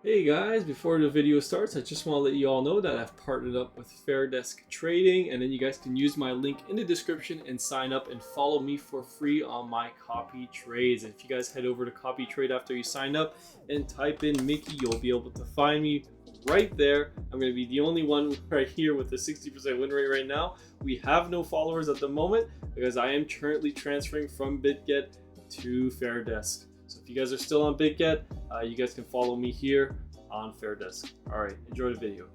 Hey guys, before the video starts, I just want to let you all know that I've partnered up with Fairdesk Trading, and then you guys can use my link in the description and sign up and follow me for free on my copy trades. And if you guys head over to copy trade after you sign up and type in Mickey, you'll be able to find me right there. I'm going to be the only one right here with a 60% win rate right now. We have no followers at the moment because I am currently transferring from BitGet to Fairdesk. So if you guys are still on BitGet, you guys can follow me here on Fairdesk. All right, enjoy the video.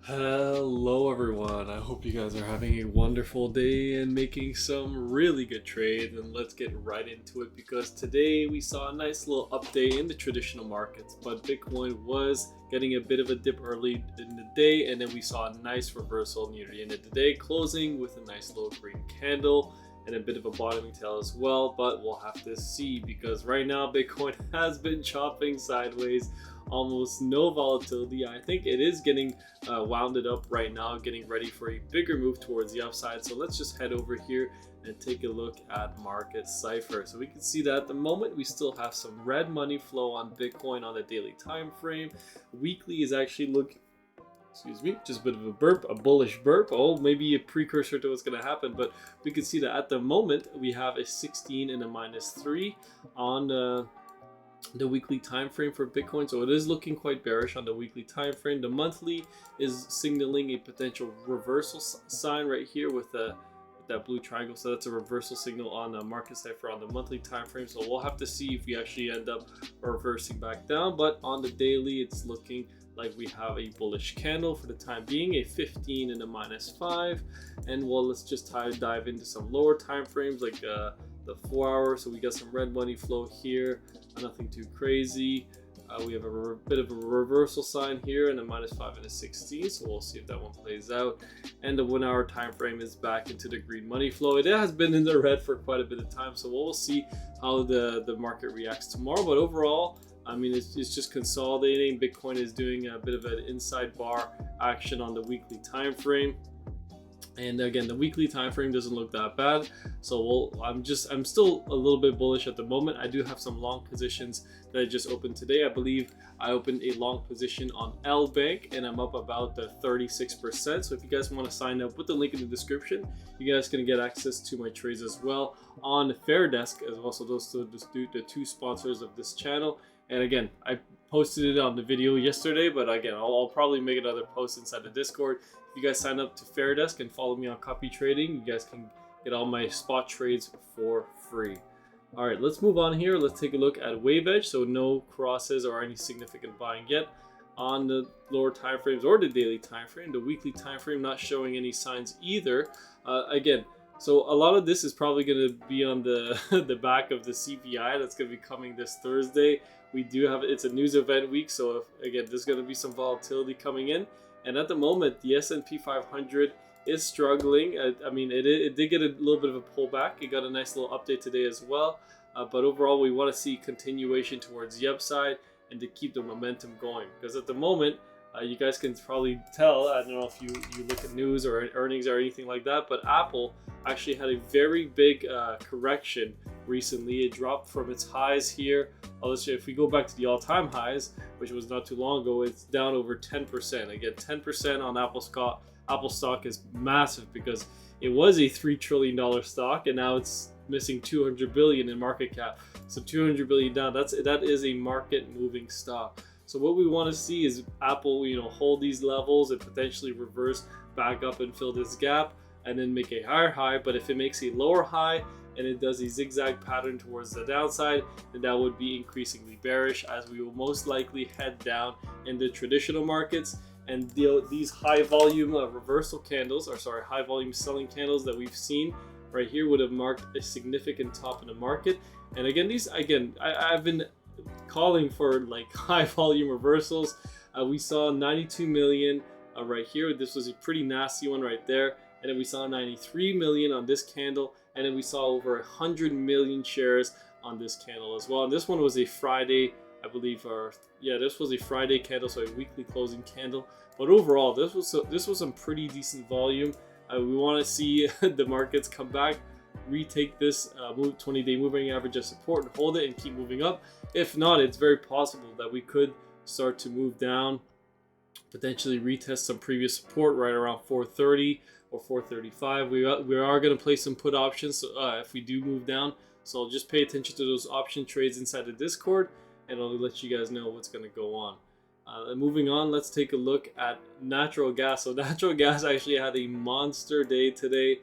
Hello everyone, I hope you guys are having a wonderful day and making some really good trades, and let's get right into it because today we saw a nice little update in the traditional markets, but Bitcoin was getting a bit of a dip early in the day, and then we saw a nice reversal near the end of the day, closing with a nice little green candle and a bit of a bottoming tail as well, but we'll have to see because right now Bitcoin has been chopping sideways, almost no volatility. I think it is getting wounded up right now, getting ready for a bigger move towards the upside. So let's just head over here and take a look at market cipher. So we can see that at the moment we still have some red money flow on Bitcoin on the daily time frame. Weekly is actually looking, excuse me, just a bit of a burp, a bullish burp. Oh, maybe a precursor to what's going to happen, but we can see that at the moment we have a 16 and a -3 on the weekly time frame for Bitcoin. So it is looking quite bearish on the weekly time frame. The monthly is signaling a potential reversal sign right here with that blue triangle. So that's a reversal signal on the market cipher on the monthly time frame. So we'll have to see if we actually end up reversing back down, but on the daily it's looking like we have a bullish candle for the time being, a 15 and a -5. And well, let's just dive into some lower time frames like the 4 hour. So we got some red money flow here, nothing too crazy. We have a bit of a reversal sign here and a -5 and a 16, so we'll see if that one plays out. And the 1 hour time frame is back into the green money flow. It has been in the red for quite a bit of time, so we'll see how the market reacts tomorrow. But overall, I mean, it's just consolidating. Bitcoin is doing a bit of an inside bar action on the weekly time frame. And again, the weekly time frame doesn't look that bad. So I'm still a little bit bullish at the moment. I do have some long positions that I just opened today. I believe I opened a long position on L Bank and I'm up about 36%. So if you guys want to sign up with the link in the description, you guys can get access to my trades as well on Fairdesk as well. So those are the two sponsors of this channel. And again, I posted it on the video yesterday, but again, I'll probably make another post inside the Discord. If you guys sign up to Fairdesk and follow me on copy trading, you guys can get all my spot trades for free. All right, let's move on here. Let's take a look at wave edge. So no crosses or any significant buying yet on the lower time frames or the daily time frame. The weekly time frame not showing any signs either. Again, so a lot of this is probably going to be on the the back of the CPI that's going to be coming this Thursday. We do have, it's a news event week, so again, there's going to be some volatility coming in. And at the moment, the S&P 500 is struggling. I mean, it did get a little bit of a pullback. It got a nice little update today as well. But overall, we want to see continuation towards the upside and to keep the momentum going. Because at the moment, you guys can probably tell, I don't know if you look at news or earnings or anything like that, but Apple actually had a very big correction recently. It dropped from its highs here. If we go back to the all-time highs, which was not too long ago, it's down over 10%. Again, 10% on Apple stock is massive because it was a $3 trillion stock and now it's missing 200 billion in market cap. So 200 billion down, that is a market moving stock. So what we want to see is Apple, hold these levels and potentially reverse back up and fill this gap and then make a higher high. But if it makes a lower high and it does a zigzag pattern towards the downside, then that would be increasingly bearish, as we will most likely head down in the traditional markets. And these high volume reversal candles, or sorry, high volume selling candles that we've seen right here would have marked a significant top in the market. And again, I've been calling for like high volume reversals. We saw 92 million right here. This was a pretty nasty one right there. And then we saw 93 million on this candle. And then we saw over 100 million shares on this candle as well. And this one was a Friday, I believe, this was a Friday candle, so a weekly closing candle. But overall, this was some pretty decent volume. We want to see the markets come back retake this 20-day moving average as support and hold it and keep moving up. If not, it's very possible that we could start to move down, potentially retest some previous support right around 430 or 435. We are going to play some put options if we do move down. So just pay attention to those option trades inside the Discord, and I'll let you guys know what's going to go on. Moving on, let's take a look at natural gas. So natural gas actually had a monster day today.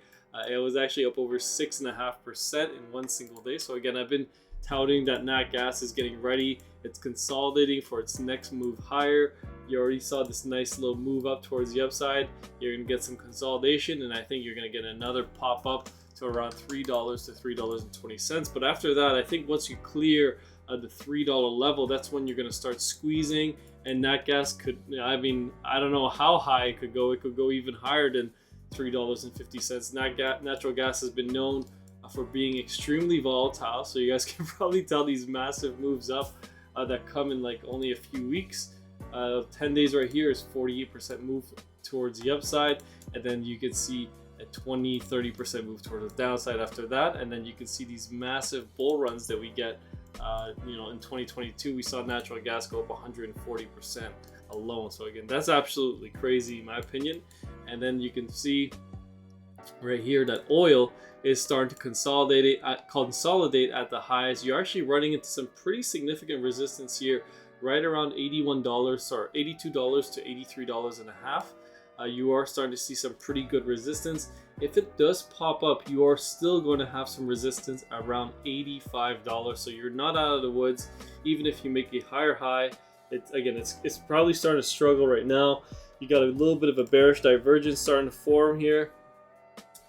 It was actually up over 6.5% in one single day. So again, I've been touting that nat gas is getting ready. It's consolidating for its next move higher. You already saw this nice little move up towards the upside. You're going to get some consolidation, and I think you're going to get another pop up to around $3 to $3.20. But after that, I think once you clear the $3 level, that's when you're going to start squeezing. And nat gas could, I mean, I don't know how high it could go. It could go even higher than $3.50. Natural gas has been known for being extremely volatile. So you guys can probably tell these massive moves up that come in like only a few weeks. 10 days right here is 48% move towards the upside. And then you can see a 20-30% move towards the downside after that. And then you can see these massive bull runs that we get. In 2022, we saw natural gas go up 140% alone. So again, that's absolutely crazy in my opinion. And then you can see right here that oil is starting to consolidate at the highs. You're actually running into some pretty significant resistance here, right around $82 to $83.50. You are starting to see some pretty good resistance. If it does pop up, you are still going to have some resistance around $85. So you're not out of the woods, even if you make a higher high. It's probably starting to struggle right now. You got a little bit of a bearish divergence starting to form here,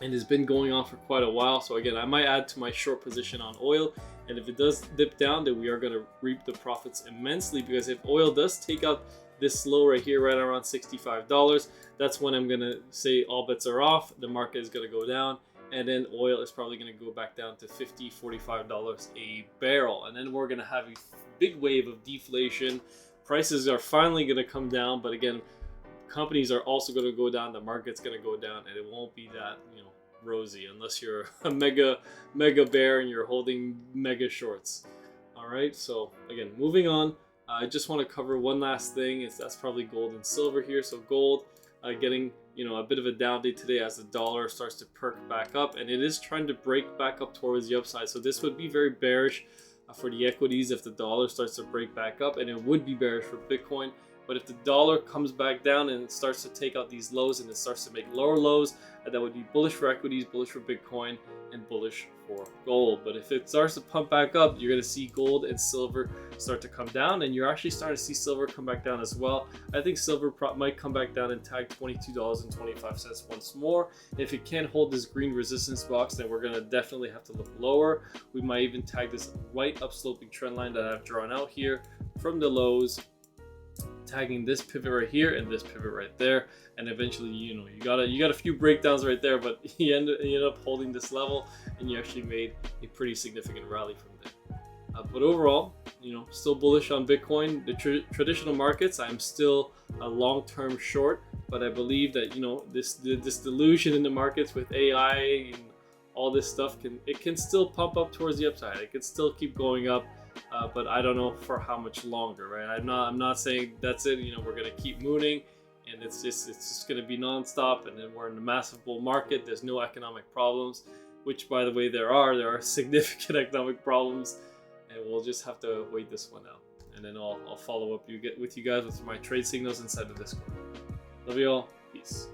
and it's been going on for quite a while. So again, I might add to my short position on oil, and if it does dip down, then we are going to reap the profits immensely, because if oil does take out this low right here, right around $65, that's when I'm going to say all bets are off. The market is going to go down, and then oil is probably going to go back down to $45 a barrel. And then we're going to have a big wave of deflation. Prices are finally going to come down, but again, companies are also going to go down. The market's going to go down, and it won't be that, rosy unless you're a mega bear and you're holding mega shorts. All right, so again, moving on. I just want to cover one last thing. That's probably gold and silver here. So gold getting a bit of a down day today as the dollar starts to perk back up, and it is trying to break back up towards the upside. So this would be very bearish for the equities if the dollar starts to break back up, and it would be bearish for Bitcoin. But if the dollar comes back down and it starts to take out these lows and it starts to make lower lows, that would be bullish for equities, bullish for Bitcoin, and bullish for gold. But if it starts to pump back up, you're going to see gold and silver start to come down, and you're actually starting to see silver come back down as well. I think silver might come back down and tag $22.25 once more. If it can't hold this green resistance box, then we're going to definitely have to look lower. We might even tag this right upsloping trend line that I've drawn out here from the lows, tagging this pivot right here and this pivot right there, and eventually you got a few breakdowns right there, but you end up holding this level, and you actually made a pretty significant rally from there. But overall, still bullish on Bitcoin. The traditional markets, I'm still a long-term short, but I believe that this delusion in the markets with AI and all this stuff can still pump up towards the upside. It can still keep going up. But I don't know for how much longer, right? I'm not saying that's it. We're gonna keep mooning, and it's just gonna be nonstop. And then we're in a massive bull market. There's no economic problems, which, by the way, there are significant economic problems, and we'll just have to wait this one out. And then I'll follow up with you guys with my trade signals inside the Discord. Love you all. Peace.